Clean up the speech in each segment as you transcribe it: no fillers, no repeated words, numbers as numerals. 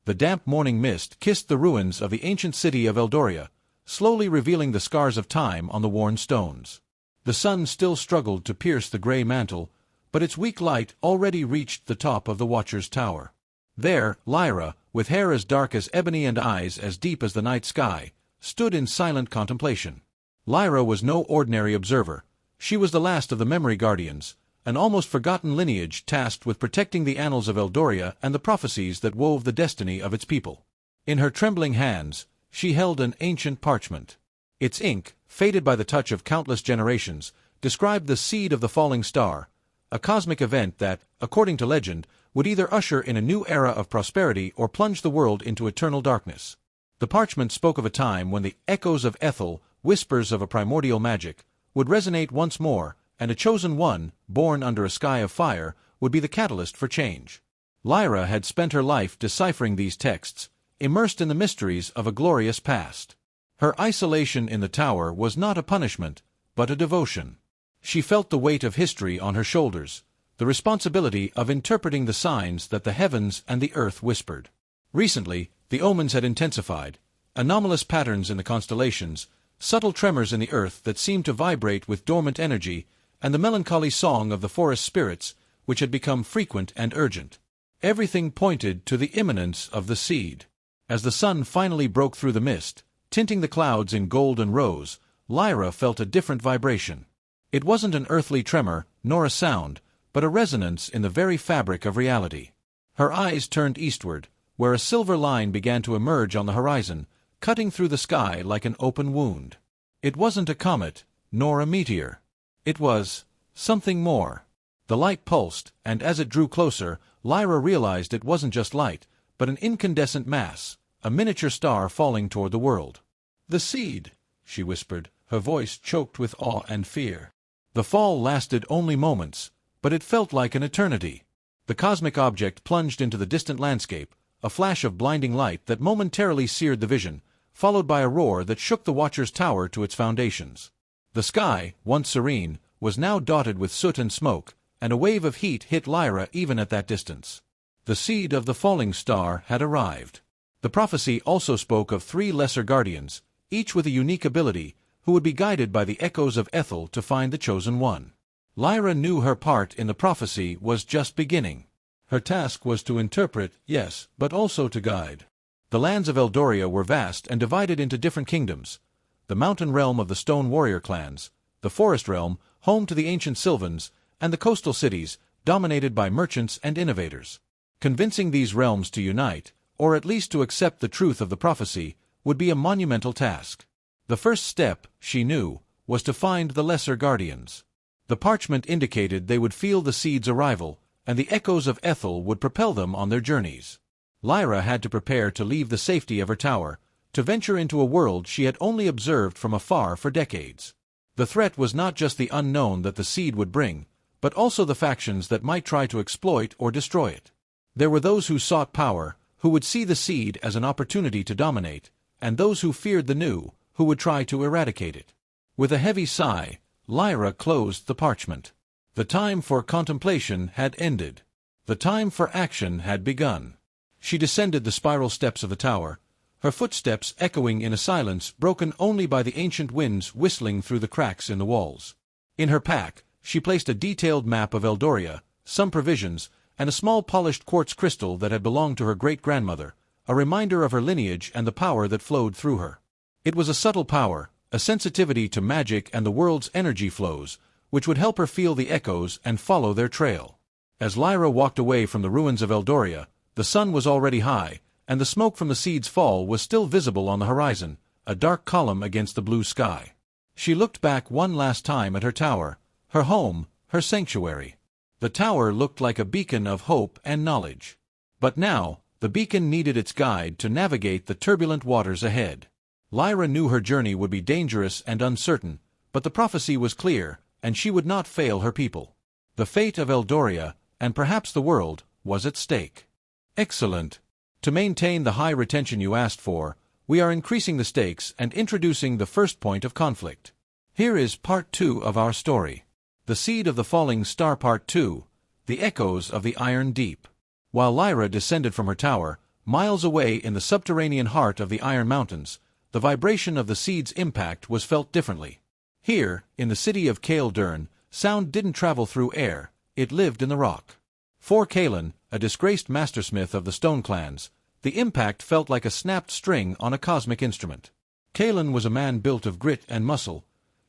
The damp morning mist kissed the ruins of the ancient city of Eldoria, slowly revealing the scars of time on the worn stones. The sun still struggled to pierce the gray mantle, but its weak light already reached the top of the Watcher's tower. There, Lyra, with hair as dark as ebony and eyes as deep as the night sky, stood in silent contemplation. Lyra was no ordinary observer. She was the last of the Memory Guardians, an almost forgotten lineage tasked with protecting the annals of Eldoria and the prophecies that wove the destiny of its people. In her trembling hands, she held an ancient parchment. Its ink, faded by the touch of countless generations, described the seed of the falling star, a cosmic event that, according to legend, would either usher in a new era of prosperity or plunge the world into eternal darkness. The parchment spoke of a time when the echoes of Ethel, whispers of a primordial magic, would resonate once more, and a chosen one, born under a sky of fire, would be the catalyst for change. Lyra had spent her life deciphering these texts, immersed in the mysteries of a glorious past. Her isolation in the tower was not a punishment, but a devotion. She felt the weight of history on her shoulders, the responsibility of interpreting the signs that the heavens and the earth whispered. Recently, the omens had intensified, anomalous patterns in the constellations, subtle tremors in the earth that seemed to vibrate with dormant energy, and the melancholy song of the forest spirits, which had become frequent and urgent. Everything pointed to the imminence of the seed. As the sun finally broke through the mist, tinting the clouds in gold and rose, Lyra felt a different vibration. It wasn't an earthly tremor, nor a sound, but a resonance in the very fabric of reality. Her eyes turned eastward, where a silver line began to emerge on the horizon, cutting through the sky like an open wound. It wasn't a comet, nor a meteor. It was something more. The light pulsed, and as it drew closer, Lyra realized it wasn't just light, but an incandescent mass, a miniature star falling toward the world. "The seed," she whispered, her voice choked with awe and fear. The fall lasted only moments, but it felt like an eternity. The cosmic object plunged into the distant landscape, a flash of blinding light that momentarily seared the vision, followed by a roar that shook the Watcher's tower to its foundations. The sky, once serene, was now dotted with soot and smoke, and a wave of heat hit Lyra even at that distance. The seed of the falling star had arrived. The prophecy also spoke of 3 lesser guardians, each with a unique ability, who would be guided by the echoes of Ethel to find the chosen one. Lyra knew her part in the prophecy was just beginning. Her task was to interpret, yes, but also to guide. The lands of Eldoria were vast and divided into different kingdoms: the mountain realm of the stone warrior clans, the forest realm, home to the ancient Sylvans, and the coastal cities, dominated by merchants and innovators. Convincing these realms to unite, or at least to accept the truth of the prophecy, would be a monumental task. The first step, she knew, was to find the lesser guardians. The parchment indicated they would feel the seed's arrival, and the echoes of Ethel would propel them on their journeys. Lyra had to prepare to leave the safety of her tower, to venture into a world she had only observed from afar for decades. The threat was not just the unknown that the seed would bring, but also the factions that might try to exploit or destroy it. There were those who sought power, who would see the seed as an opportunity to dominate, and those who feared the new, who would try to eradicate it. With a heavy sigh, Lyra closed the parchment. The time for contemplation had ended. The time for action had begun. She descended the spiral steps of the tower, her footsteps echoing in a silence broken only by the ancient winds whistling through the cracks in the walls. In her pack, she placed a detailed map of Eldoria, some provisions, and a small polished quartz crystal that had belonged to her great-grandmother, a reminder of her lineage and the power that flowed through her. It was a subtle power, a sensitivity to magic and the world's energy flows, which would help her feel the echoes and follow their trail. As Lyra walked away from the ruins of Eldoria, the sun was already high, and the smoke from the seed's fall was still visible on the horizon, a dark column against the blue sky. She looked back one last time at her tower, her home, her sanctuary. The tower looked like a beacon of hope and knowledge. But now, the beacon needed its guide to navigate the turbulent waters ahead. Lyra knew her journey would be dangerous and uncertain, but the prophecy was clear, and she would not fail her people. The fate of Eldoria, and perhaps the world, was at stake. Excellent. To maintain the high retention you asked for, we are increasing the stakes and introducing the first point of conflict. Here is part 2 of our story. The Seed of the Falling Star Part 2, The Echoes of the Iron Deep. While Lyra descended from her tower, Miles away in the subterranean heart of the Iron Mountains, the vibration of the seed's impact was felt differently. Here, in the city of Kaeldern, sound didn't travel through air, it lived in the rock. For Kalen, a disgraced mastersmith of the Stone Clans, the impact felt like a snapped string on a cosmic instrument. Kalen was a man built of grit and muscle,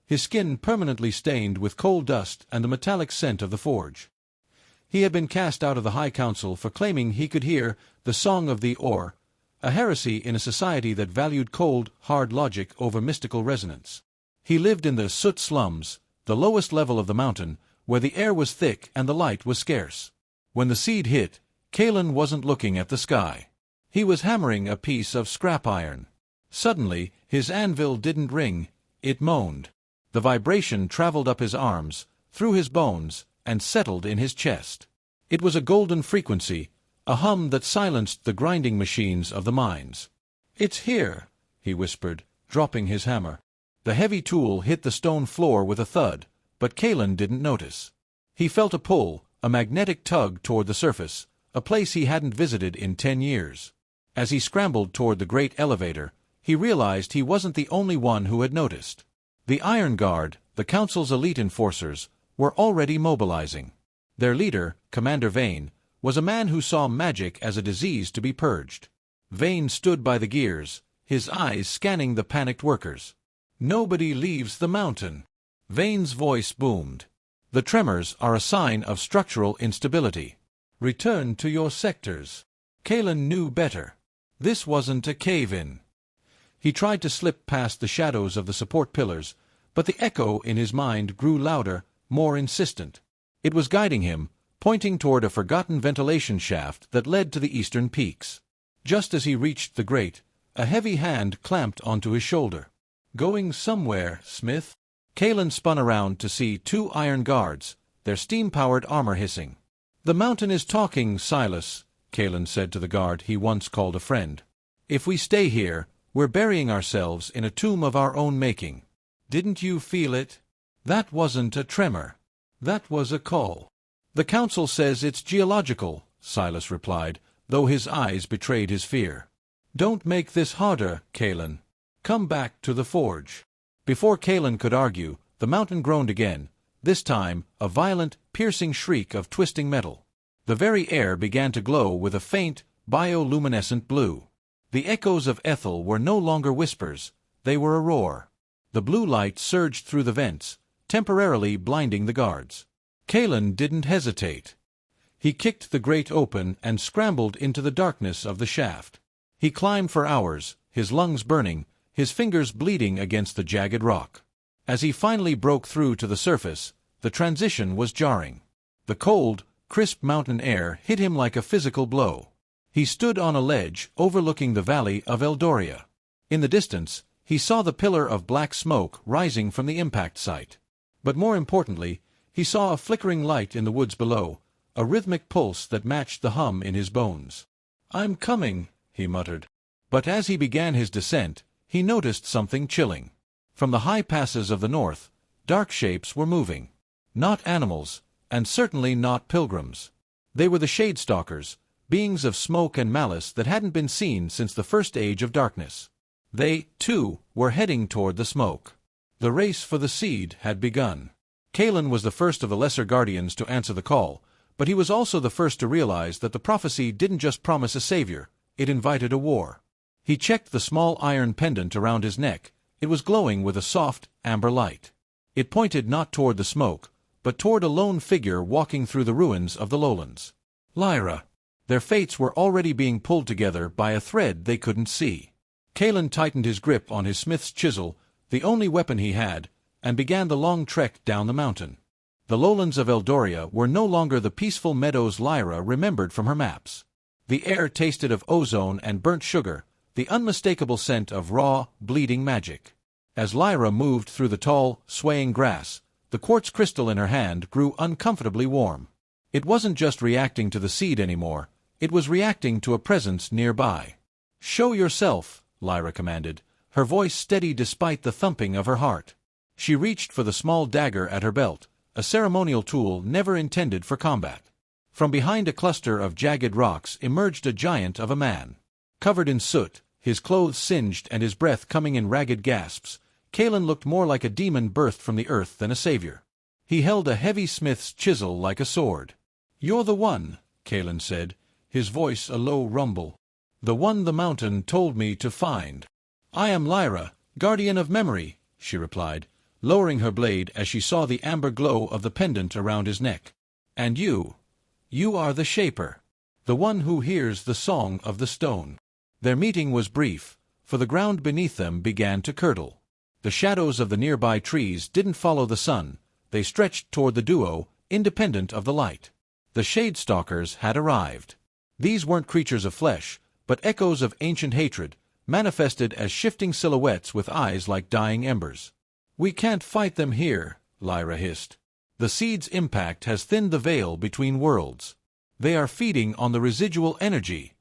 his skin permanently stained with coal dust and the metallic scent of the forge. He had been cast out of the High Council for claiming he could hear the song of the Or, a heresy in a society that valued cold, hard logic over mystical resonance. He lived in the soot slums, the lowest level of the mountain, where the air was thick and the light was scarce. When the seed hit, Kalen wasn't looking at the sky. He was hammering a piece of scrap iron. Suddenly, his anvil didn't ring, it moaned. The vibration traveled up his arms, through his bones, and settled in his chest. It was a golden frequency, a hum that silenced the grinding machines of the mines. "It's here," he whispered, dropping his hammer. The heavy tool hit the stone floor with a thud, but Kalen didn't notice. He felt a pull, a magnetic tug toward the surface, a place he hadn't visited in 10 years. As he scrambled toward the great elevator, he realized he wasn't the only one who had noticed. The Iron Guard, the Council's elite enforcers, were already mobilizing. Their leader, Commander Vane, was a man who saw magic as a disease to be purged. Vane stood by the gears, his eyes scanning the panicked workers. "Nobody leaves the mountain." Vane's voice boomed. "The tremors are a sign of structural instability. Return to your sectors." Kalen knew better. This wasn't a cave-in. He tried to slip past the shadows of the support pillars, but the echo in his mind grew louder, more insistent. It was guiding him, pointing toward a forgotten ventilation shaft that led to the eastern peaks. Just as he reached the grate, a heavy hand clamped onto his shoulder. "Going somewhere, Smith?" Kalen spun around to see 2 iron guards, their steam-powered armor hissing. "The mountain is talking, Silas," Kalen said to the guard he once called a friend. "If we stay here, we're burying ourselves in a tomb of our own making. Didn't you feel it? That wasn't a tremor. That was a call." "The Council says it's geological," Silas replied, though his eyes betrayed his fear. "Don't make this harder, Kalen. Come back to the forge." Before Kalen could argue, the mountain groaned again, this time a violent, piercing shriek of twisting metal. The very air began to glow with a faint, bioluminescent blue. The echoes of Ethel were no longer whispers, they were a roar. The blue light surged through the vents, temporarily blinding the guards. Kalen didn't hesitate. He kicked the grate open and scrambled into the darkness of the shaft. He climbed for hours, his lungs burning, his fingers bleeding against the jagged rock. As he finally broke through to the surface, the transition was jarring. The cold, crisp mountain air hit him like a physical blow. He stood on a ledge overlooking the valley of Eldoria. In the distance, he saw the pillar of black smoke rising from the impact site. But more importantly, he saw a flickering light in the woods below, a rhythmic pulse that matched the hum in his bones. "I'm coming," he muttered. But as he began his descent, he noticed something chilling. From the high passes of the north, dark shapes were moving. Not animals, and certainly not pilgrims. They were the Shadestalkers, beings of smoke and malice that hadn't been seen since the first age of darkness. They, too, were heading toward the smoke. The race for the seed had begun. Kalen was the first of the Lesser Guardians to answer the call, but he was also the first to realize that the prophecy didn't just promise a savior, it invited a war. He checked the small iron pendant around his neck. It was glowing with a soft, amber light. It pointed not toward the smoke, but toward a lone figure walking through the ruins of the lowlands. Lyra. Their fates were already being pulled together by a thread they couldn't see. Kalen tightened his grip on his smith's chisel, the only weapon he had, and began the long trek down the mountain. The lowlands of Eldoria were no longer the peaceful meadows Lyra remembered from her maps. The air tasted of ozone and burnt sugar, the unmistakable scent of raw, bleeding magic. As Lyra moved through the tall, swaying grass, the quartz crystal in her hand grew uncomfortably warm. It wasn't just reacting to the seed anymore, it was reacting to a presence nearby. "Show yourself," Lyra commanded, her voice steady despite the thumping of her heart. She reached for the small dagger at her belt, a ceremonial tool never intended for combat. From behind a cluster of jagged rocks emerged a giant of a man. Covered in soot, his clothes singed and his breath coming in ragged gasps, Kalen looked more like a demon birthed from the earth than a savior. He held a heavy smith's chisel like a sword. "You're the one," Kalen said, his voice a low rumble. "The one the mountain told me to find." "I am Lyra, guardian of memory," she replied, lowering her blade as she saw the amber glow of the pendant around his neck. "And you are the Shaper, the one who hears the song of the stone." Their meeting was brief, for the ground beneath them began to curdle. The shadows of the nearby trees didn't follow the sun, they stretched toward the duo, independent of the light. The Shade-Stalkers had arrived. These weren't creatures of flesh, but echoes of ancient hatred, manifested as shifting silhouettes with eyes like dying embers. "We can't fight them here," Lyra hissed. "The seed's impact has thinned the veil between worlds. They are feeding on the residual energy."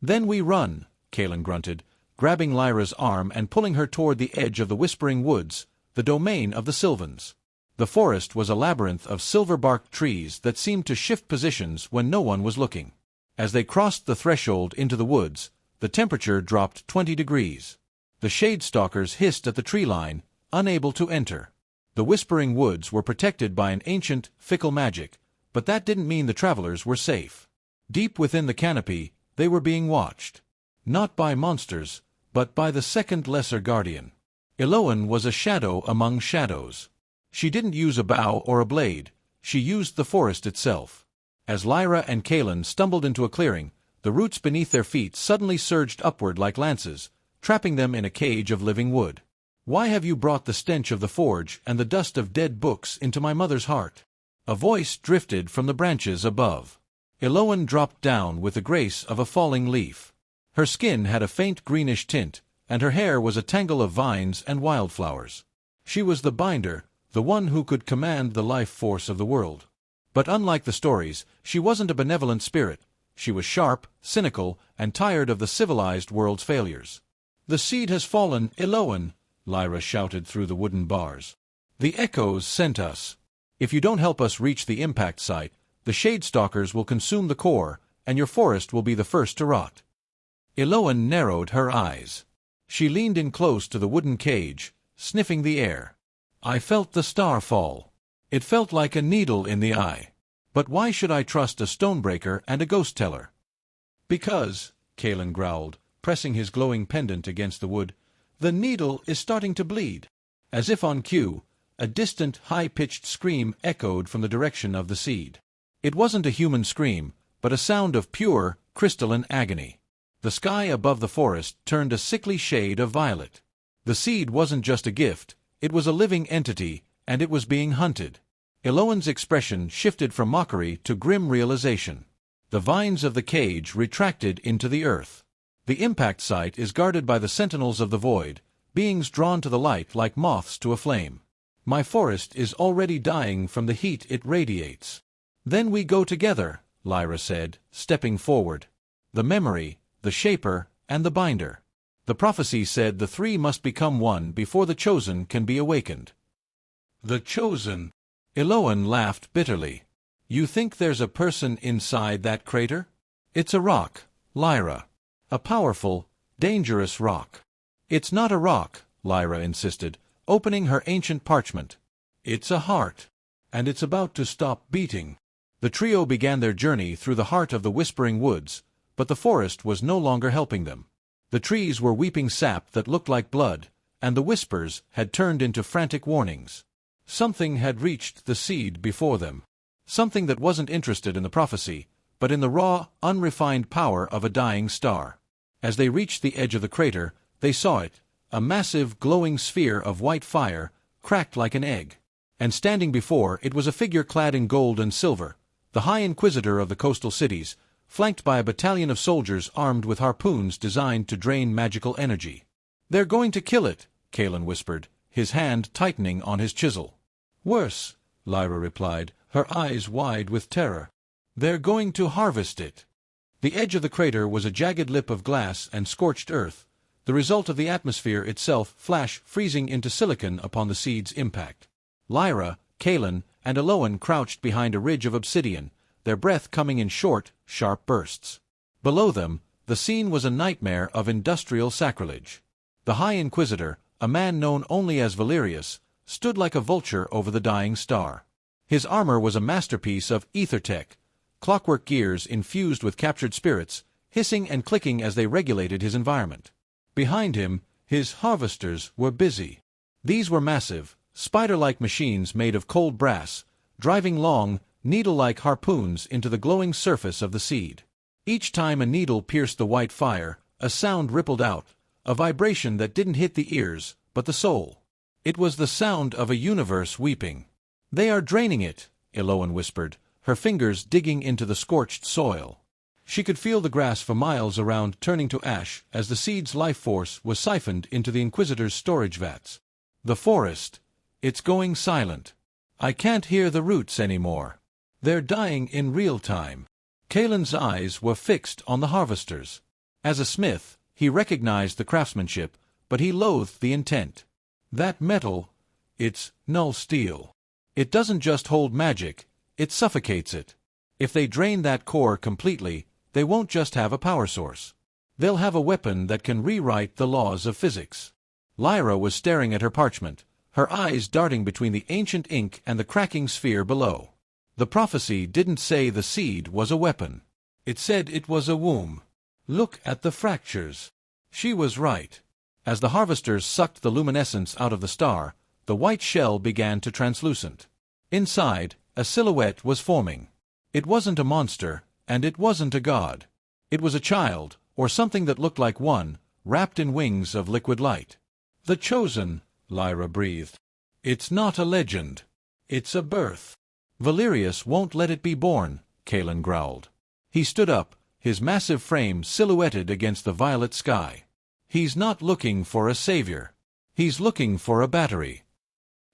"Then we run," Kalen grunted, grabbing Lyra's arm and pulling her toward the edge of the Whispering Woods, the domain of the Sylvans. The forest was a labyrinth of silver-barked trees that seemed to shift positions when no one was looking. As they crossed the threshold into the woods, the temperature dropped 20 degrees. The Shade-Stalkers hissed at the tree line, unable to enter. The Whispering Woods were protected by an ancient, fickle magic, but that didn't mean the travelers were safe. Deep within the canopy, they were being watched. Not by monsters, but by the second lesser guardian. Eloan was a shadow among shadows. She didn't use a bow or a blade, she used the forest itself. As Lyra and Kalen stumbled into a clearing, the roots beneath their feet suddenly surged upward like lances, trapping them in a cage of living wood. "Why have you brought the stench of the forge and the dust of dead books into my mother's heart?" A voice drifted from the branches above. Eloan dropped down with the grace of a falling leaf. Her skin had a faint greenish tint, and her hair was a tangle of vines and wildflowers. She was the binder, the one who could command the life force of the world. But unlike the stories, she wasn't a benevolent spirit. She was sharp, cynical, and tired of the civilized world's failures. "The seed has fallen, Eloan," Lyra shouted through the wooden bars. "The echoes sent us. If you don't help us reach the impact site, the Shade-Stalkers will consume the core, and your forest will be the first to rot." Eloan narrowed her eyes. She leaned in close to the wooden cage, sniffing the air. "I felt the star fall. It felt like a needle in the eye. But why should I trust a stonebreaker and a ghost-teller?" "Because," Kalen growled, pressing his glowing pendant against the wood, "the needle is starting to bleed." As if on cue, a distant, high-pitched scream echoed from the direction of the seed. It wasn't a human scream, but a sound of pure, crystalline agony. The sky above the forest turned a sickly shade of violet. The seed wasn't just a gift, it was a living entity, and it was being hunted. Eloan's expression shifted from mockery to grim realization. The vines of the cage retracted into the earth. The impact site is guarded by the sentinels of the void, beings drawn to the light like moths to a flame. My forest is already dying from the heat it radiates. "Then we go together," Lyra said, stepping forward. "The memory, the shaper, and the binder. The prophecy said the three must become one before the chosen can be awakened." "The chosen?" Eloan laughed bitterly. "You think there's a person inside that crater? It's a rock, Lyra. A powerful, dangerous rock." "It's not a rock," Lyra insisted, opening her ancient parchment. "It's a heart. And it's about to stop beating." The trio began their journey through the heart of the Whispering Woods, but the forest was no longer helping them. The trees were weeping sap that looked like blood, and the whispers had turned into frantic warnings. Something had reached the seed before them. Something that wasn't interested in the prophecy, but in the raw, unrefined power of a dying star. As they reached the edge of the crater, they saw it, a massive, glowing sphere of white fire, cracked like an egg. And standing before it was a figure clad in gold and silver, the High Inquisitor of the coastal cities, flanked by a battalion of soldiers armed with harpoons designed to drain magical energy. "They're going to kill it," Kalen whispered, his hand tightening on his chisel. "Worse," Lyra replied, her eyes wide with terror. "They're going to harvest it." The edge of the crater was a jagged lip of glass and scorched earth, the result of the atmosphere itself flash freezing into silicon upon the seed's impact. Lyra, Kalen, and Eloan crouched behind a ridge of obsidian, their breath coming in short, sharp bursts. Below them, The scene was a nightmare of industrial sacrilege. The High Inquisitor, a man known only as Valerius, stood like a vulture over the dying star. His armor was a masterpiece of ether tech, clockwork gears infused with captured spirits, hissing and clicking as they regulated his environment. Behind him, his harvesters were busy. These were massive, spider-like machines made of cold brass, driving long, needle-like harpoons into the glowing surface of the seed. Each time a needle pierced the white fire, a sound rippled out, a vibration that didn't hit the ears, but the soul. It was the sound of a universe weeping. "They are draining it," Eloan whispered, her fingers digging into the scorched soil. She could feel the grass for miles around turning to ash as the seed's life force was siphoned into the Inquisitor's storage vats. "The forest. It's going silent. I can't hear the roots anymore. They're dying in real time." Kalen's eyes were fixed on the harvesters. As a smith, he recognized the craftsmanship, but he loathed the intent. "That metal, it's null steel. It doesn't just hold magic, it suffocates it. If they drain that core completely, they won't just have a power source. They'll have a weapon that can rewrite the laws of physics." Lyra was staring at her parchment, her eyes darting between the ancient ink and the cracking sphere below. The prophecy didn't say the seed was a weapon. It said it was a womb. Look at the fractures. She was right. As the harvesters sucked the luminescence out of the star, the white shell began to translucent. Inside, a silhouette was forming. It wasn't a monster, and it wasn't a god. It was a child, or something that looked like one, wrapped in wings of liquid light. "The Chosen," Lyra breathed. "It's not a legend. It's a birth." "Valerius won't let it be born," Kalen growled. He stood up, his massive frame silhouetted against the violet sky. "He's not looking for a savior. He's looking for a battery."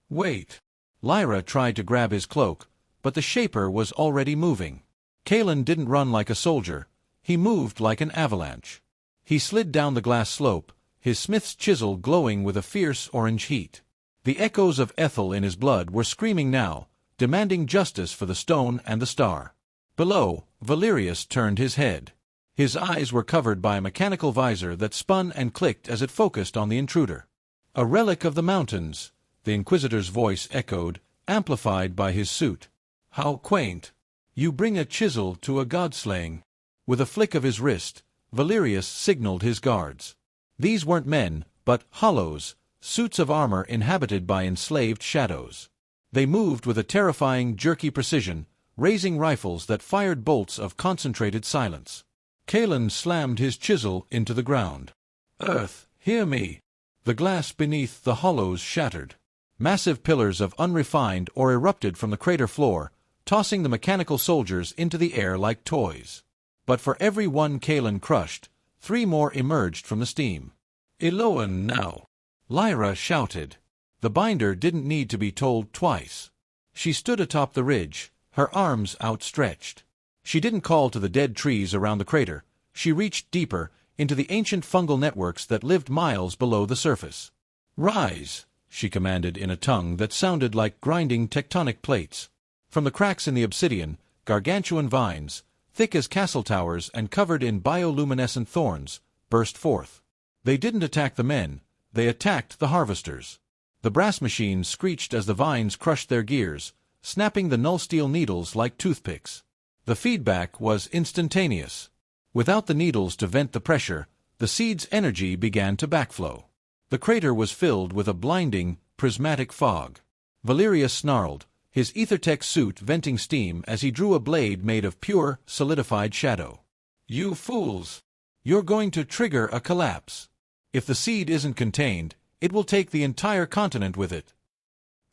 "Wait." Lyra tried to grab his cloak, but the Shaper was already moving. Kalen didn't run like a soldier. He moved like an avalanche. He slid down the glass slope, his smith's chisel glowing with a fierce orange heat. The echoes of Ethel in his blood were screaming now, demanding justice for the stone and the star. Below, Valerius turned his head. His eyes were covered by a mechanical visor that spun and clicked as it focused on the intruder. "A relic of the mountains," the Inquisitor's voice echoed, amplified by his suit. "How quaint. You bring a chisel to a god-slaying." With a flick of his wrist, Valerius signaled his guards. These weren't men, but hollows, suits of armor inhabited by enslaved shadows. They moved with a terrifying, jerky precision, raising rifles that fired bolts of concentrated silence. Kalen slammed his chisel into the ground. "Earth, hear me!" The glass beneath the hollows shattered. Massive pillars of unrefined or erupted from the crater floor, tossing the mechanical soldiers into the air like toys. But for every one Kalen crushed, 3 more emerged from the steam. "Eloan now!" Lyra shouted. The binder didn't need to be told twice. She stood atop the ridge, her arms outstretched. She didn't call to the dead trees around the crater. She reached deeper, into the ancient fungal networks that lived miles below the surface. "Rise!" she commanded in a tongue that sounded like grinding tectonic plates. From the cracks in the obsidian, gargantuan vines, thick as castle towers and covered in bioluminescent thorns, burst forth. They didn't attack the men, they attacked the harvesters. The brass machines screeched as the vines crushed their gears, snapping the null steel needles like toothpicks. The feedback was instantaneous. Without the needles to vent the pressure, the seed's energy began to backflow. The crater was filled with a blinding, prismatic fog. Valerius snarled, his ethertech suit venting steam as he drew a blade made of pure, solidified shadow. "You fools! You're going to trigger a collapse. If the seed isn't contained, it will take the entire continent with it."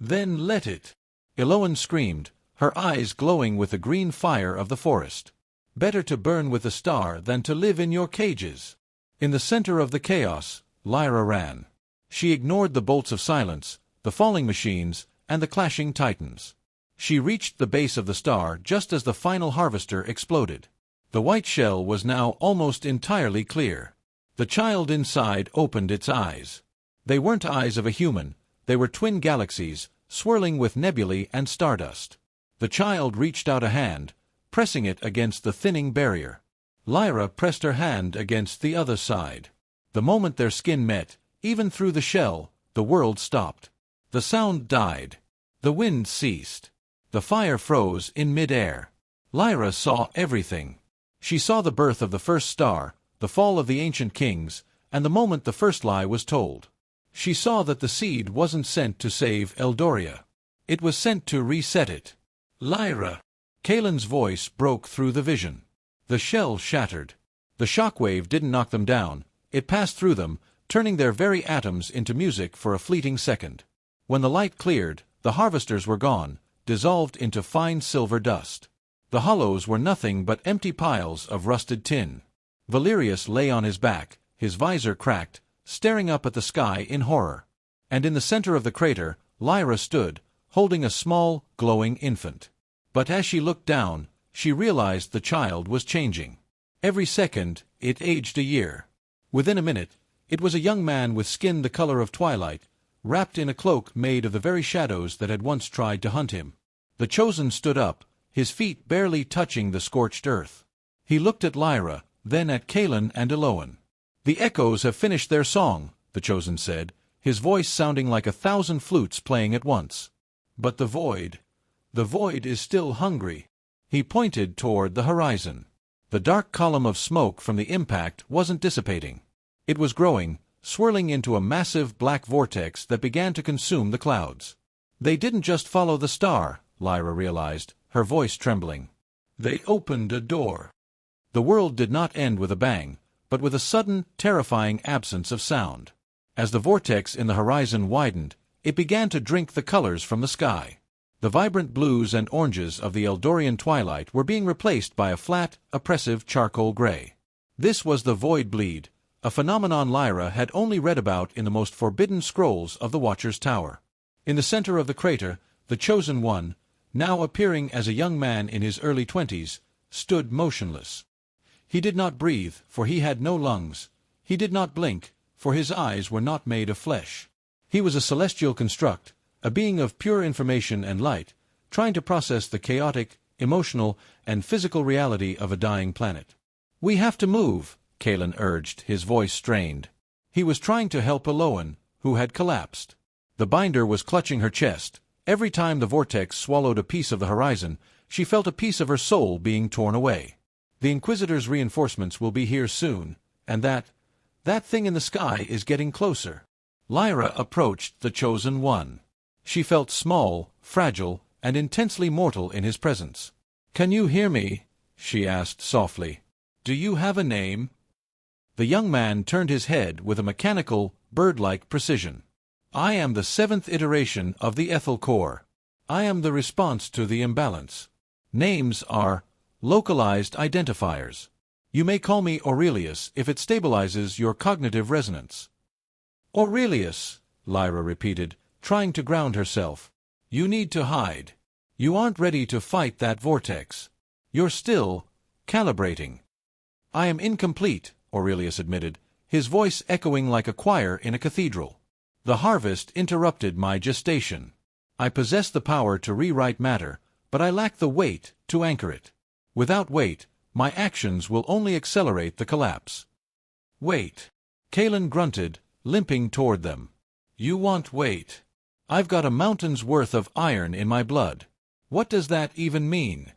"Then let it!" Eloan screamed, her eyes glowing with the green fire of the forest. "Better to burn with the star than to live in your cages." In the center of the chaos, Lyra ran. She ignored the bolts of silence, the falling machines, and the clashing titans. She reached the base of the star just as the final harvester exploded. The white shell was now almost entirely clear. The child inside opened its eyes. They weren't eyes of a human, they were twin galaxies, swirling with nebulae and stardust. The child reached out a hand, pressing it against the thinning barrier. Lyra pressed her hand against the other side. The moment their skin met, even through the shell, the world stopped. The sound died. The wind ceased. The fire froze in mid-air. Lyra saw everything. She saw the birth of the first star, the fall of the ancient kings, and the moment the first lie was told. She saw that the seed wasn't sent to save Eldoria. It was sent to reset it. Lyra! Kalen's voice broke through the vision. The shell shattered. The shockwave didn't knock them down. It passed through them, turning their very atoms into music for a fleeting second. When the light cleared, the harvesters were gone, dissolved into fine silver dust. The hollows were nothing but empty piles of rusted tin. Valerius lay on his back, his visor cracked, staring up at the sky in horror. And in the center of the crater, Lyra stood, holding a small, glowing infant. But as she looked down, she realized the child was changing. Every second, it aged a year. Within a minute, it was a young man with skin the color of twilight, wrapped in a cloak made of the very shadows that had once tried to hunt him. The Chosen stood up, his feet barely touching the scorched earth. He looked at Lyra, then at Kalen and Eloan. "The echoes have finished their song," the Chosen said, his voice sounding like 1,000 flutes playing at once. "But the void is still hungry." He pointed toward the horizon. The dark column of smoke from the impact wasn't dissipating. It was growing, swirling into a massive black vortex that began to consume the clouds. They didn't just follow the star, Lyra realized, her voice trembling. They opened a door. The world did not end with a bang, but with a sudden, terrifying absence of sound. As the vortex in the horizon widened, it began to drink the colors from the sky. The vibrant blues and oranges of the Eldorian twilight were being replaced by a flat, oppressive charcoal gray. This was the void bleed, a phenomenon Lyra had only read about in the most forbidden scrolls of the Watcher's Tower. In the center of the crater, the Chosen One, now appearing as a young man in his early 20s, stood motionless. He did not breathe, for he had no lungs. He did not blink, for his eyes were not made of flesh. He was a celestial construct, a being of pure information and light, trying to process the chaotic, emotional, and physical reality of a dying planet. "We have to move," Kalen urged, his voice strained. He was trying to help Eloan, who had collapsed. The binder was clutching her chest. Every time the vortex swallowed a piece of the horizon, she felt a piece of her soul being torn away. "The Inquisitor's reinforcements will be here soon, and that thing in the sky is getting closer." Lyra approached the Chosen One. She felt small, fragile, and intensely mortal in his presence. "Can you hear me?" she asked softly. "Do you have a name?" The young man turned his head with a mechanical, bird-like precision. "I am the 7th iteration of the Ethel Core. I am the response to the imbalance. Names are localized identifiers. You may call me Aurelius if it stabilizes your cognitive resonance." "Aurelius," Lyra repeated, trying to ground herself. "You need to hide. You aren't ready to fight that vortex. You're still calibrating." "I am incomplete," Aurelius admitted, his voice echoing like a choir in a cathedral. "The harvest interrupted my gestation. I possess the power to rewrite matter, but I lack the weight to anchor it. Without weight, my actions will only accelerate the collapse." "Wait." Kalen grunted, limping toward them. "You want weight? I've got a mountain's worth of iron in my blood. What does that even mean?"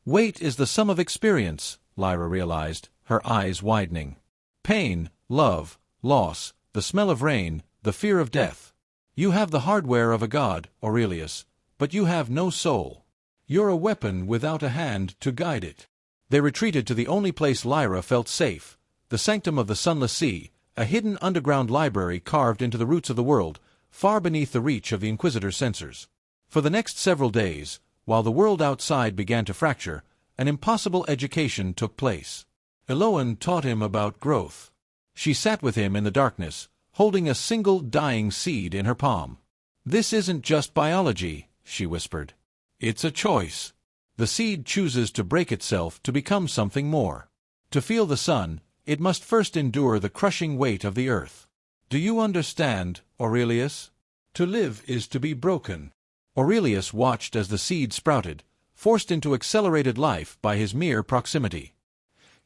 "Weight is the sum of experience," Lyra realized, her eyes widening. "Pain, love, loss, the smell of rain, the fear of death. You have the hardware of a god, Aurelius, but you have no soul. You're a weapon without a hand to guide it." They retreated to the only place Lyra felt safe, the sanctum of the Sunless Sea, a hidden underground library carved into the roots of the world, far beneath the reach of the Inquisitor's censors. For the next several days, while the world outside began to fracture, an impossible education took place. Eloan taught him about growth. She sat with him in the darkness, holding a single dying seed in her palm. "This isn't just biology," she whispered. "It's a choice. The seed chooses to break itself to become something more. To feel the sun, it must first endure the crushing weight of the earth. Do you understand, Aurelius? To live is to be broken." Aurelius watched as the seed sprouted, forced into accelerated life by his mere proximity.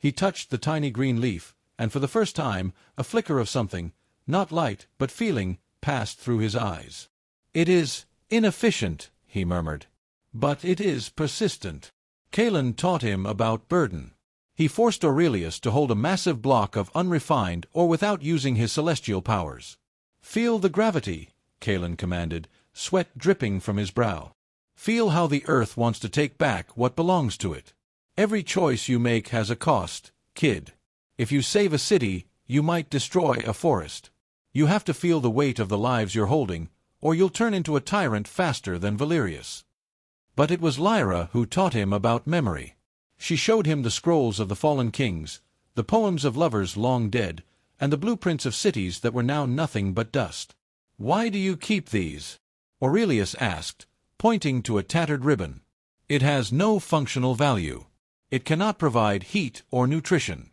He touched the tiny green leaf, and for the first time, a flicker of something, not light but feeling, passed through his eyes. "It is inefficient," he murmured. "But it is persistent." Kalen taught him about burden. He forced Aurelius to hold a massive block of unrefined or without using his celestial powers. "Feel the gravity," Kalen commanded, sweat dripping from his brow. "Feel how the earth wants to take back what belongs to it. Every choice you make has a cost, kid. If you save a city, you might destroy a forest. You have to feel the weight of the lives you're holding, or you'll turn into a tyrant faster than Valerius." But it was Lyra who taught him about memory. She showed him the scrolls of the fallen kings, the poems of lovers long dead, and the blueprints of cities that were now nothing but dust. "Why do you keep these?" Aurelius asked, pointing to a tattered ribbon. "It has no functional value. It cannot provide heat or nutrition."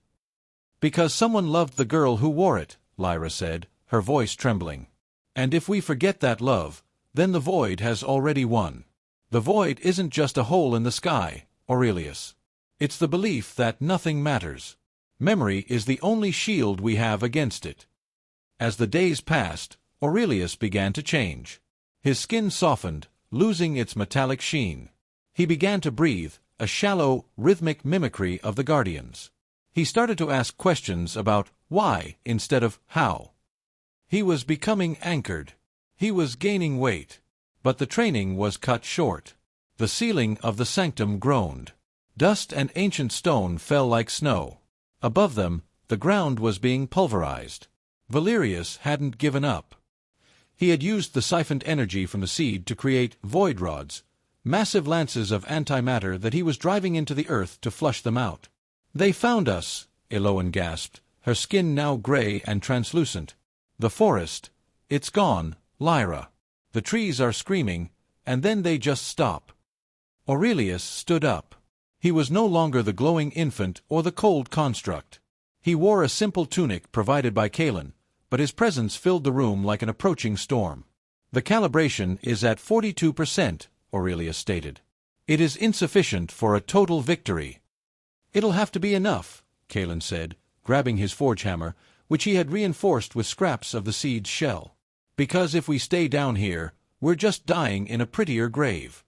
"Because someone loved the girl who wore it," Lyra said, her voice trembling. "And if we forget that love, then the void has already won." "The void isn't just a hole in the sky, Aurelius. It's the belief that nothing matters. Memory is the only shield we have against it." As the days passed, Aurelius began to change. His skin softened, losing its metallic sheen. He began to breathe, a shallow, rhythmic mimicry of the guardians. He started to ask questions about why instead of how. He was becoming anchored. He was gaining weight. But the training was cut short. The ceiling of the sanctum groaned. Dust and ancient stone fell like snow. Above them, the ground was being pulverized. Valerius hadn't given up. He had used the siphoned energy from the seed to create void rods, massive lances of antimatter that he was driving into the earth to flush them out. "They found us," Eloan gasped, her skin now gray and translucent. "The forest. It's gone, Lyra. The trees are screaming, and then they just stop." Aurelius stood up. He was no longer the glowing infant or the cold construct. He wore a simple tunic provided by Kalen, but his presence filled the room like an approaching storm. "The calibration is at 42%, Aurelius stated. "It is insufficient for a total victory." "It'll have to be enough," Kalen said, grabbing his forge hammer, which he had reinforced with scraps of the seed's shell. "Because if we stay down here, we're just dying in a prettier grave."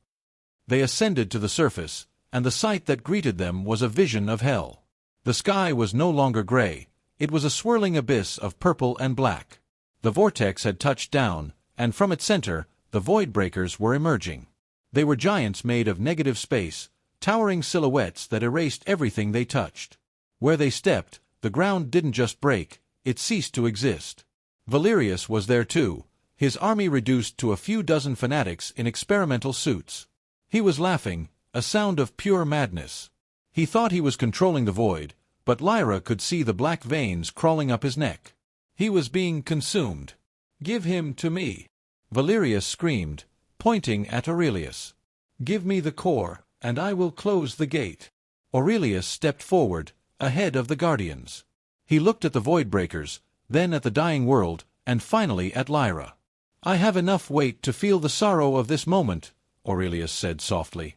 They ascended to the surface, and the sight that greeted them was a vision of hell. The sky was no longer gray. It was a swirling abyss of purple and black. The vortex had touched down, and from its center, the void breakers were emerging. They were giants made of negative space, towering silhouettes that erased everything they touched. Where they stepped, the ground didn't just break, it ceased to exist. Valerius was there too, his army reduced to a few dozen fanatics in experimental suits. He was laughing, a sound of pure madness. He thought he was controlling the void, but Lyra could see the black veins crawling up his neck. He was being consumed. "Give him to me," Valerius screamed, pointing at Aurelius. "Give me the core, and I will close the gate." Aurelius stepped forward, ahead of the guardians. He looked at the void breakers, then at the dying world, and finally at Lyra. "I have enough weight to feel the sorrow of this moment," Aurelius said softly.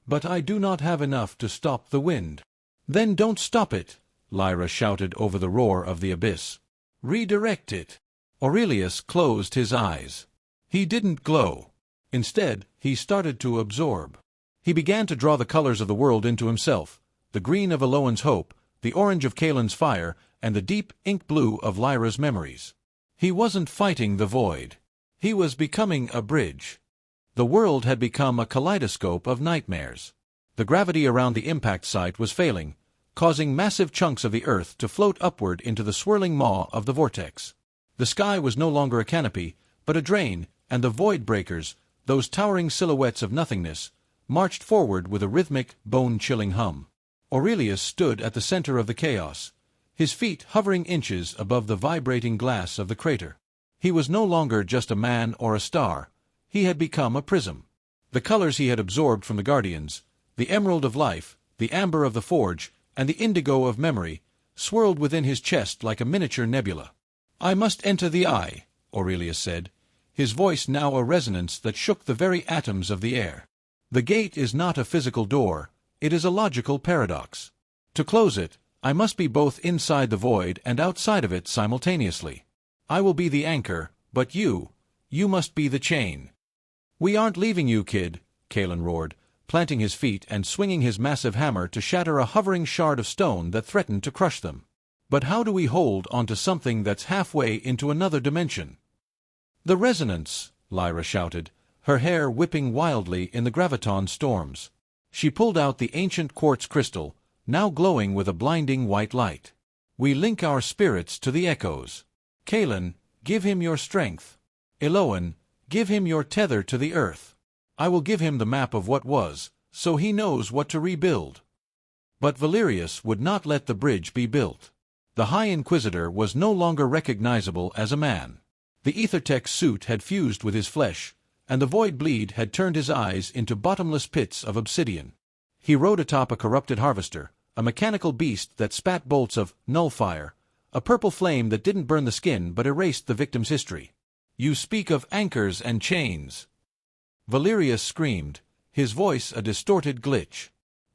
"But I do not have enough to stop the wind." "Then don't stop it," Lyra shouted over the roar of the abyss. "Redirect it." Aurelius closed his eyes. He didn't glow. Instead, he started to absorb. He began to draw the colors of the world into himself, the green of Eloan's hope, the orange of Kalen's fire, and the deep ink blue of Lyra's memories. He wasn't fighting the void. He was becoming a bridge. The world had become a kaleidoscope of nightmares. The gravity around the impact site was failing, causing massive chunks of the earth to float upward into the swirling maw of the vortex. The sky was no longer a canopy, but a drain, and the void breakers, those towering silhouettes of nothingness, marched forward with a rhythmic, bone-chilling hum. Aurelius stood at the center of the chaos, his feet hovering inches above the vibrating glass of the crater. He was no longer just a man or a star. He had become a prism. The colors he had absorbed from the guardians, the emerald of life, the amber of the forge, and the indigo of memory, swirled within his chest like a miniature nebula. "I must enter the eye," Aurelius said, his voice now a resonance that shook the very atoms of the air. "The gate is not a physical door, it is a logical paradox. To close it, I must be both inside the void and outside of it simultaneously. I will be the anchor, but you must be the chain. We aren't leaving you, kid, Kalen roared, planting his feet and swinging his massive hammer to shatter a hovering shard of stone that threatened to crush them. But how do we hold onto something that's halfway into another dimension? The resonance, Lyra shouted, her hair whipping wildly in the graviton storms. She pulled out the ancient quartz crystal, now glowing with a blinding white light. We link our spirits to the echoes. Kalen, give him your strength. Eloan, give him your tether to the earth. I will give him the map of what was, so he knows what to rebuild. But Valerius would not let the bridge be built. The High Inquisitor was no longer recognizable as a man. The Ethertech suit had fused with his flesh, and the void bleed had turned his eyes into bottomless pits of obsidian. He rode atop a corrupted harvester, a mechanical beast that spat bolts of nullfire, a purple flame that didn't burn the skin but erased the victim's history. You speak of anchors and chains. Valerius screamed, his voice a distorted glitch.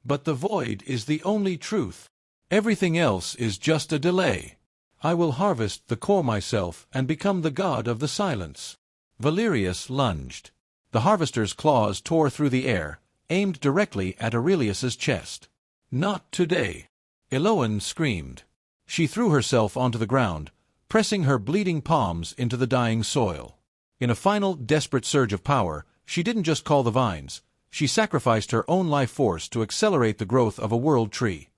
But the void is the only truth. Everything else is just a delay. I will harvest the core myself and become the god of the silence. Valerius lunged. The harvester's claws tore through the air, aimed directly at Aurelius's chest. Not today. Eloan screamed. She threw herself onto the ground, pressing her bleeding palms into the dying soil. In a final, desperate surge of power, she didn't just call the vines. She sacrificed her own life force to accelerate the growth of a world tree.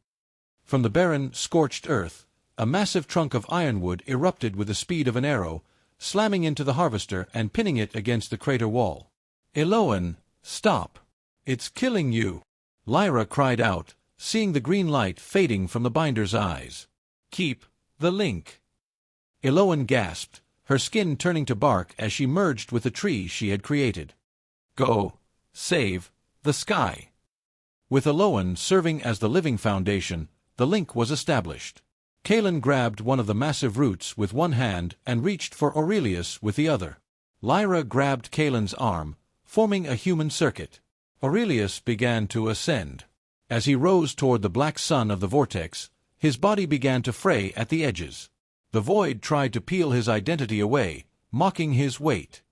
From the barren, scorched earth, a massive trunk of ironwood erupted with the speed of an arrow, slamming into the harvester and pinning it against the crater wall. Eloan, stop. It's killing you. Lyra cried out, seeing the green light fading from the binder's eyes. Keep the link. Eloan gasped, her skin turning to bark as she merged with the tree she had created. Go. Save the sky. With Eloan serving as the living foundation, the link was established. Kalen grabbed one of the massive roots with one hand and reached for Aurelius with the other. Lyra grabbed Kalen's arm, forming a human circuit. Aurelius began to ascend. As he rose toward the black sun of the vortex, his body began to fray at the edges. The void tried to peel his identity away, mocking his weight.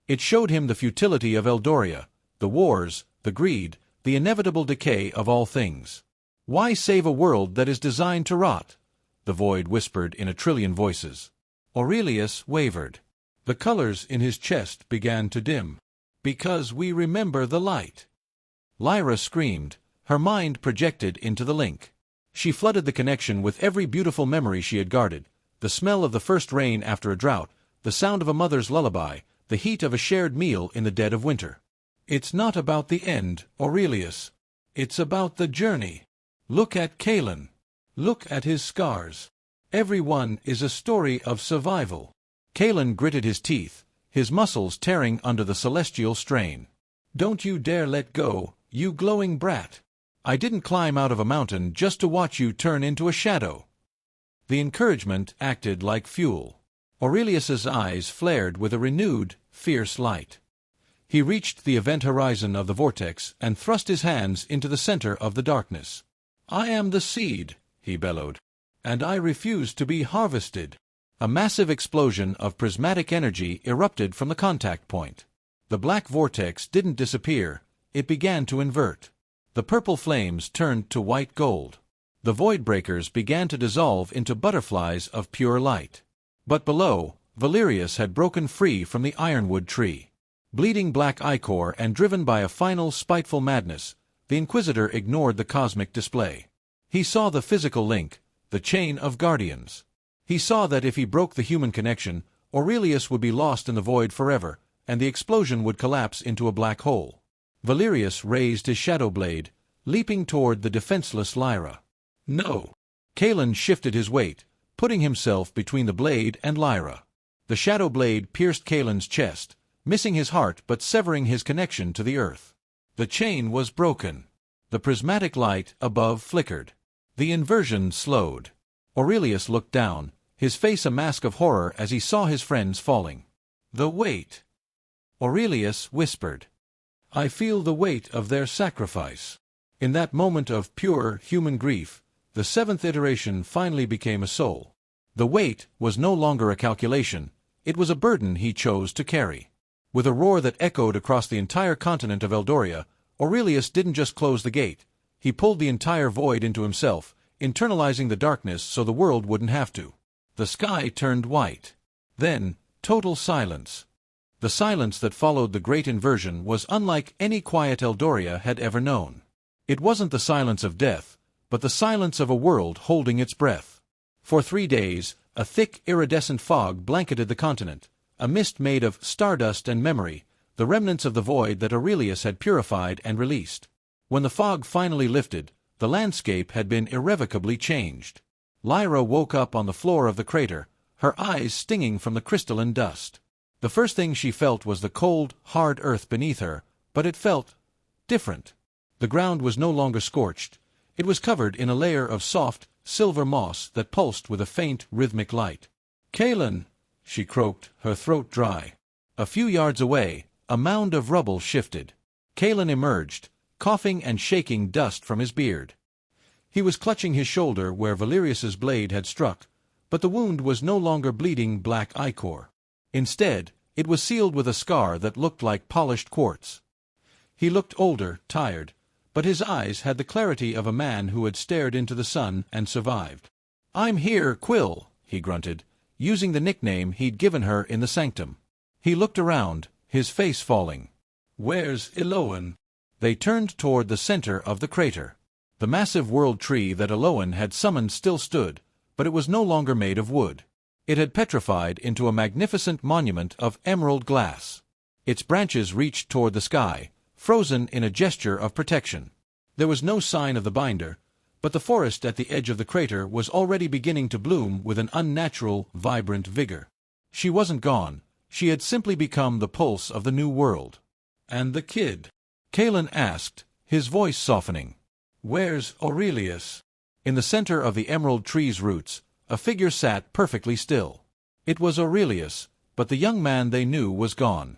It showed him the futility of Eldoria, the wars, the greed, the inevitable decay of all things. Why save a world that is designed to rot? The void whispered in a trillion voices. Aurelius wavered. The colors in his chest began to dim. Because we remember the light. Lyra screamed, her mind projected into the link. She flooded the connection with every beautiful memory she had guarded, the smell of the first rain after a drought, the sound of a mother's lullaby, the heat of a shared meal in the dead of winter. It's not about the end, Aurelius. It's about the journey. Look at Kalen. Look at his scars. Every one is a story of survival. Kalen gritted his teeth, his muscles tearing under the celestial strain. Don't you dare let go, you glowing brat. I didn't climb out of a mountain just to watch you turn into a shadow. The encouragement acted like fuel. Aurelius's eyes flared with a renewed, fierce light. He reached the event horizon of the vortex and thrust his hands into the center of the darkness. I am the seed, he bellowed, and I refuse to be harvested. A massive explosion of prismatic energy erupted from the contact point. The black vortex didn't disappear, it began to invert. The purple flames turned to white gold. The void breakers began to dissolve into butterflies of pure light. But below, Valerius had broken free from the ironwood tree. Bleeding black ichor and driven by a final spiteful madness, the Inquisitor ignored the cosmic display. He saw the physical link, the chain of guardians. He saw that if he broke the human connection, Aurelius would be lost in the void forever, and the explosion would collapse into a black hole. Valerius raised his shadow blade, leaping toward the defenseless Lyra. No! Kalen shifted his weight, putting himself between the blade and Lyra. The shadow blade pierced Kalen's chest, missing his heart but severing his connection to the earth. The chain was broken. The prismatic light above flickered. The inversion slowed. Aurelius looked down, his face a mask of horror as he saw his friends falling. The weight. Aurelius whispered. I feel the weight of their sacrifice. In that moment of pure human grief, The seventh iteration finally became a soul. The weight was no longer a calculation, it was a burden he chose to carry. With a roar that echoed across the entire continent of Eldoria, Aurelius didn't just close the gate, he pulled the entire void into himself, internalizing the darkness so the world wouldn't have to. The sky turned white. Then, total silence. The silence that followed the great inversion was unlike any quiet Eldoria had ever known. It wasn't the silence of death, but the silence of a world holding its breath. For 3 days, a thick, iridescent fog blanketed the continent, a mist made of stardust and memory, the remnants of the void that Aurelius had purified and released. When the fog finally lifted, the landscape had been irrevocably changed. Lyra woke up on the floor of the crater, her eyes stinging from the crystalline dust. The first thing she felt was the cold, hard earth beneath her, but it felt different. The ground was no longer scorched. It was covered in a layer of soft, silver moss that pulsed with a faint, rhythmic light. "Kalen," she croaked, her throat dry. A few yards away, a mound of rubble shifted. Kalen emerged, coughing and shaking dust from his beard. He was clutching his shoulder where Valerius's blade had struck, but the wound was no longer bleeding black ichor. Instead, it was sealed with a scar that looked like polished quartz. He looked older, tired, but his eyes had the clarity of a man who had stared into the sun and survived. "I'm here, Quill," he grunted, using the nickname he'd given her in the sanctum. He looked around, his face falling. "Where's Eloan?" They turned toward the center of the crater. The massive world tree that Eloan had summoned still stood, but it was no longer made of wood. It had petrified into a magnificent monument of emerald glass. Its branches reached toward the sky, frozen in a gesture of protection. There was no sign of the binder, but the forest at the edge of the crater was already beginning to bloom with an unnatural, vibrant vigor. She wasn't gone, she had simply become the pulse of the new world. "And the kid?" Kalen asked, his voice softening. "Where's Aurelius?" In the center of the emerald tree's roots, a figure sat perfectly still. It was Aurelius, but the young man they knew was gone.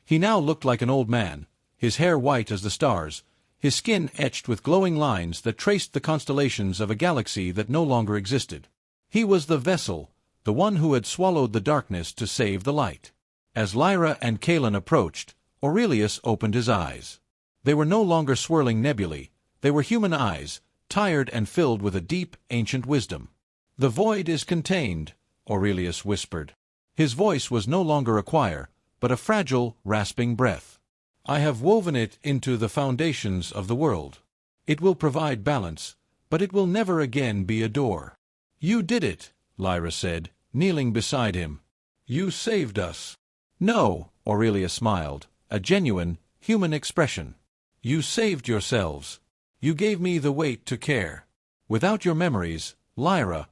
He now looked like an old man, his hair white as the stars, his skin etched with glowing lines that traced the constellations of a galaxy that no longer existed. He was the vessel, the one who had swallowed the darkness to save the light. As Lyra and Kalen approached, Aurelius opened his eyes. They were no longer swirling nebulae, they were human eyes, tired and filled with a deep, ancient wisdom. "The void is contained," Aurelius whispered. His voice was no longer a choir, but a fragile, rasping breath. "I have woven it into the foundations of the world. It will provide balance, but it will never again be a door." "You did it," Lyra said, kneeling beside him. "You saved us." "No," Aurelius smiled, a genuine, human expression. "You saved yourselves. You gave me the weight to care. Without your memories, Lyra,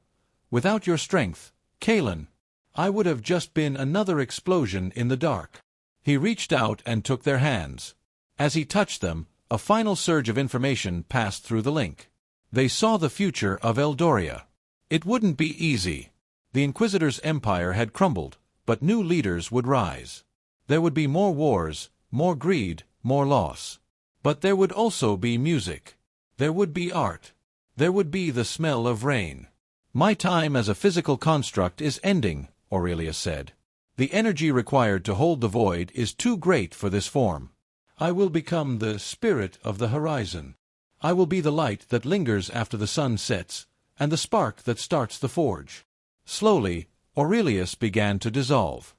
without your strength, Kalen, I would have just been another explosion in the dark." He reached out and took their hands. As he touched them, a final surge of information passed through the link. They saw the future of Eldoria. It wouldn't be easy. The Inquisitor's empire had crumbled, but new leaders would rise. There would be more wars, more greed, more loss. But there would also be music. There would be art. There would be the smell of rain. "My time as a physical construct is ending," Aurelius said. "The energy required to hold the void is too great for this form. I will become the spirit of the horizon. I will be the light that lingers after the sun sets, and the spark that starts the forge." Slowly, Aurelius began to dissolve.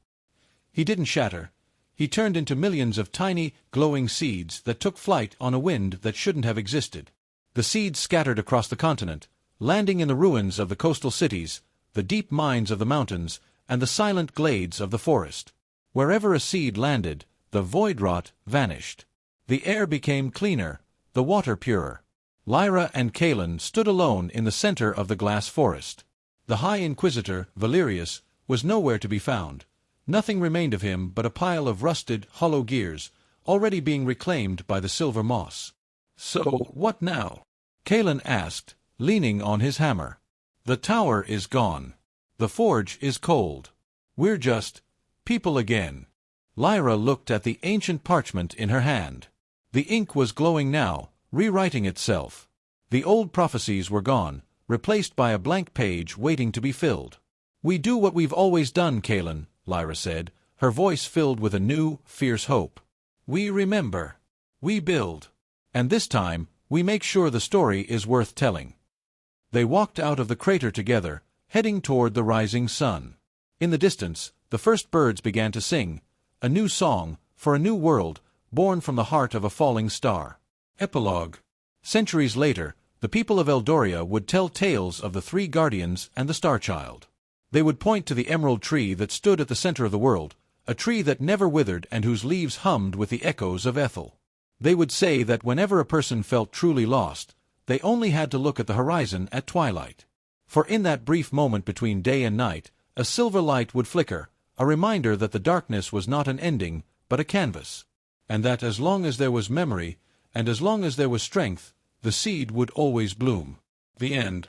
He didn't shatter. He turned into millions of tiny, glowing seeds that took flight on a wind that shouldn't have existed. The seeds scattered across the continent, landing in the ruins of the coastal cities, the deep mines of the mountains, and the silent glades of the forest. Wherever a seed landed, the void rot vanished. The air became cleaner, the water purer. Lyra and Kalen stood alone in the center of the glass forest. The High Inquisitor, Valerius, was nowhere to be found. Nothing remained of him but a pile of rusted, hollow gears, already being reclaimed by the silver moss. "So, what now?" Kalen asked, leaning on his hammer. "The tower is gone. The forge is cold. We're just people again." Lyra looked at the ancient parchment in her hand. The ink was glowing now, rewriting itself. The old prophecies were gone, replaced by a blank page waiting to be filled. "We do what we've always done, Kalen," Lyra said, her voice filled with a new, fierce hope. "We remember. We build. And this time, we make sure the story is worth telling." They walked out of the crater together, heading toward the rising sun. In the distance, the first birds began to sing, a new song, for a new world, born from the heart of a falling star. Epilogue. Centuries later, the people of Eldoria would tell tales of the three guardians and the Star Child. They would point to the emerald tree that stood at the center of the world, a tree that never withered and whose leaves hummed with the echoes of Ethel. They would say that whenever a person felt truly lost, they only had to look at the horizon at twilight. For in that brief moment between day and night, a silver light would flicker, a reminder that the darkness was not an ending, but a canvas. And that as long as there was memory, and as long as there was strength, the seed would always bloom. The end.